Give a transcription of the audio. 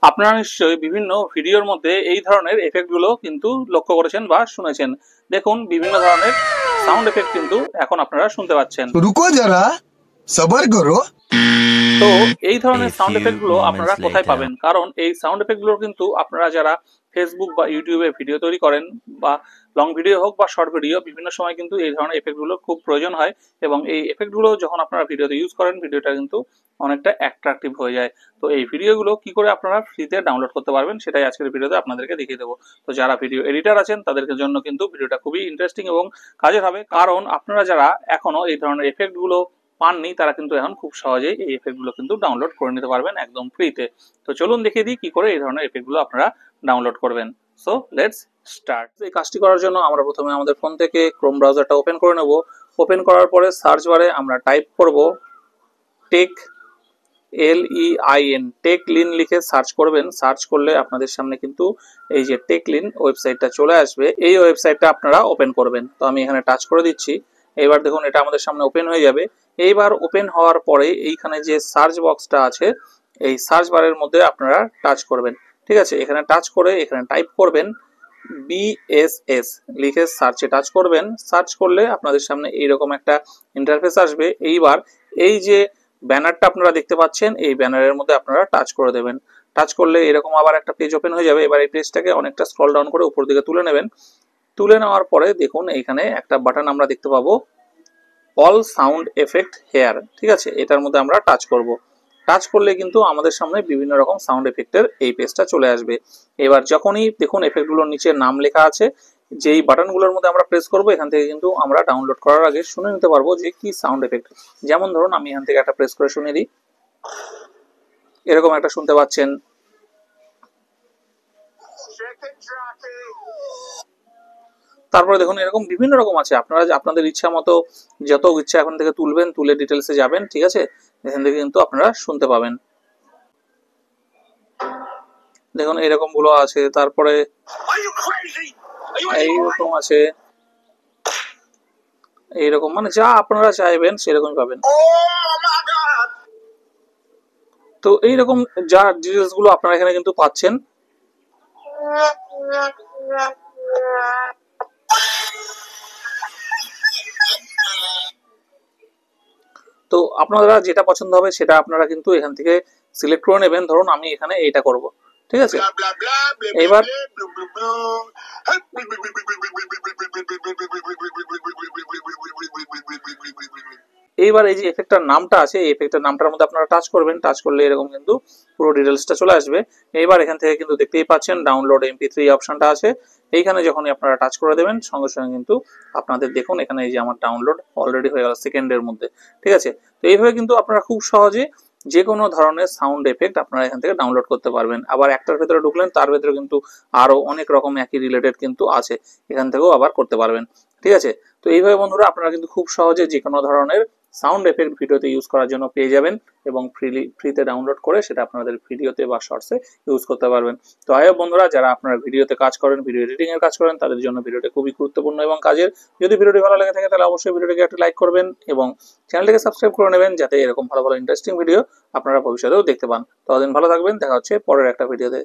আপনারা নিশ্চয়ই বিভিন্ন ভিডিওর মধ্যে এই ধরনের এফেক্টগুলো কিন্তু লক্ষ্য করেছেন বা শুনেছেন। দেখুন বিভিন্ন ধরনের সাউন্ড এফেক্ট কিন্তু এখন আপনারা শুনতে পাচ্ছেন। রুকো যারা, সবার করো। তো এই ধরনের সাউন্ড এফেক্টগুলো আপনারা কোথায় পাবেন? কারণ এই সাউন্ড এফেক্টগুলো কিন্তু আপনারা যারা ফেসবুক বা ইউটিউবে ভিডিও তৈরি করেন, বা লং ভিডিও হোক বা শর্ট ভিডিও, বিভিন্ন সময় কিন্তু এই ধরনের এফেক্টগুলো খুব প্রয়োজন হয়। এবং এই এফেক্টগুলো যখন আপনারা ভিডিওতে ইউজ করেন, ভিডিওটা কিন্তু অনেকটা অ্যাট্রাকটিভ হয়ে যায়। তো এই ভিডিওগুলো কি করে আপনারা ফ্রিতে ডাউনলোড করতে পারবেন সেটাই আজকের ভিডিওতে আপনাদেরকে দেখিয়ে দেবো। তো যারা ভিডিও এডিটর আছেন তাদের জন্য কিন্তু ভিডিওটা খুবই ইন্টারেস্টিং এবং কাজের হবে, কারণ আপনারা যারা এখনো এই ধরনের এফেক্টগুলো পাননি তারা কিন্তু এখন খুব সহজেই এই এফেক্টগুলো কিন্তু ডাউনলোড করে নিতে পারবেন একদম ফ্রিতে। তো চলুন দেখিয়ে দিই কি করে এই ধরনের এফেক্টগুলো আপনারা ডাউনলোড করবেন। So let's start. এই কাজটি করার জন্য আমরা প্রথমে আমাদের ফোন থেকে ক্রোম ব্রাউজারটা ওপেন করে নেব। ওপেন করার পরে সার্চ বারে আমরা টাইপ করব টেক, LEIN, টেকলিন লিখে সার্চ করবেন। সার্চ করলে আপনাদের সামনে কিন্তু এই যে টেকলিন ওয়েবসাইটটা চলে আসবে। এই ওয়েবসাইটটা আপনারা ওপেন করবেন। তো আমি এখানে টাচ করে দিচ্ছি। এবার দেখুন এটা আমাদের সামনে ওপেন হয়ে যাবে। এইবার ওপেন হওয়ার পরে এইখানে যে সার্চ বক্সটা আছে, এই সার্চ বারের মধ্যে আপনারা টাচ করবেন। ঠিক আছে, এখানে টাচ করে এখানে টাইপ করবেন BSS লিখে সার্চে টাচ করবেন। সার্চ করলে আপনাদের সামনে এইরকম একটা ইন্টারফেস আসবে। এইবার এই যে ব্যানারটা আপনারা দেখতে পাচ্ছেন, এই ব্যানারের মধ্যে আপনারা টাচ করে দেবেন। টাচ করলে এরকম আবার একটা পেজ ওপেন হয়ে যাবে। এবার এই পেজটাকে অনেকটা স্ক্রল ডাউন করে উপর দিকে তুলে নেবেন। তুলে নেওয়ার পরে দেখুন এইখানে একটা বাটন আমরা দেখতে পাবো, অল সাউন্ড এফেক্ট হেয়ার। ঠিক আছে, এটার মধ্যে আমরা টাচ করব। টাচ করলে কিন্তু আমাদের সামনে বিভিন্ন রকম সাউন্ড এফেক্টের এই পেজটা চলে আসবে। এবার যখনই দেখুন এফেক্টগুলোর নিচে নাম লেখা আছে, যেই বাটনগুলোর মধ্যে আমরা প্রেস করব এখান থেকে কিন্তু আমরা ডাউনলোড করার আগে শুনে নিতে পারবো যে কি সাউন্ড এফেক্ট। যেমন ধরুন আমি এখান থেকে একটা প্রেস করে শুনিয়ে দিই, এরকম একটা শুনতে পাচ্ছেন। তারপরে দেখুন এরকম বিভিন্ন রকম আছে, আপনারা আপনাদের ইচ্ছা মতো যত ইচ্ছা এখন থেকে তুলবেন, তুলে ডিটেলসে যাবেন। ঠিক আছে, এখান থেকে কিন্তু আপনারা শুনতে পাবেন। দেখুন এরকম গুলো আছে, তারপরে এইরকম আছে, এইরকম মানে যা আপনারা চাইবেন সেরকমই পাবেন। তো এইরকম যা ডিটেলস গুলো আপনারা এখানে কিন্তু পাচ্ছেন। তো আপনারা যেটা পছন্দ হবে সেটা আপনারা কিন্তু এখান থেকে সিলেক্ট করে নেবেন। ধরুন আমি এখানে এইটা করব। ঠিক আছে, এবার এইবার এই যে এফেক্টটার নামটা আছে, এই এফেক্টের নামটার মধ্যে আপনারা টাচ করবেন। টাচ করলে এরকম কিন্তু পুরো ডিটেলসটা চলে আসবে। এইবার এখান থেকে কিন্তু দেখতেই পাচ্ছেন ডাউনলোড MP3 অপশনটা আছে। এইখানে যখনই আপনারা টাচ করে দেবেন সঙ্গে সঙ্গে কিন্তু আপনাদের দেখুন এখানে এই যে আমার ডাউনলোড অলরেডি হয়ে গেল সেকেন্ডের মধ্যে। ঠিক আছে, তো এইভাবে কিন্তু আপনারা খুব সহজে যে কোনো ধরনের সাউন্ড এফেক্ট আপনারা এখান থেকে ডাউনলোড করতে পারবেন। আবার একটার ভেতরে ঢুকলেন তার ভেতরে কিন্তু আরো অনেক রকম একই রিলেটেড কিন্তু আছে, এখান থেকেও আবার করতে পারবেন। ঠিক আছে, তো এইভাবে বন্ধুরা আপনারা কিন্তু খুব সহজে যে কোনো ধরনের সাউন্ড এফেক্ট ভিডিওতে ইউজ করার জন্য পেয়ে যাবেন এবং ফ্রিতে ডাউনলোড করে সেটা আপনাদের ভিডিওতে বা শর্টসে ইউজ করতে পারবেন। তো আয়ো বন্ধুরা, যারা আপনারা ভিডিওতে কাজ করেন, ভিডিও এডিটিং এর কাজ করেন, তাদের জন্য ভিডিওটি খুবই গুরুত্বপূর্ণ এবং কাজের। যদি ভিডিওটি ভালো লেগে থাকে তাহলে অবশ্যই ভিডিওটিকে একটা লাইক করবেন এবং চ্যানেলটিকে সাবস্ক্রাইব করে নেবেন, যাতে এরকম ভালো ভালো ইন্টারেস্টিং ভিডিও আপনারা ভবিষ্যতেও দেখতে পান। ততদিন ভালো থাকবেন, দেখা হচ্ছে পরের একটা ভিডিওতে।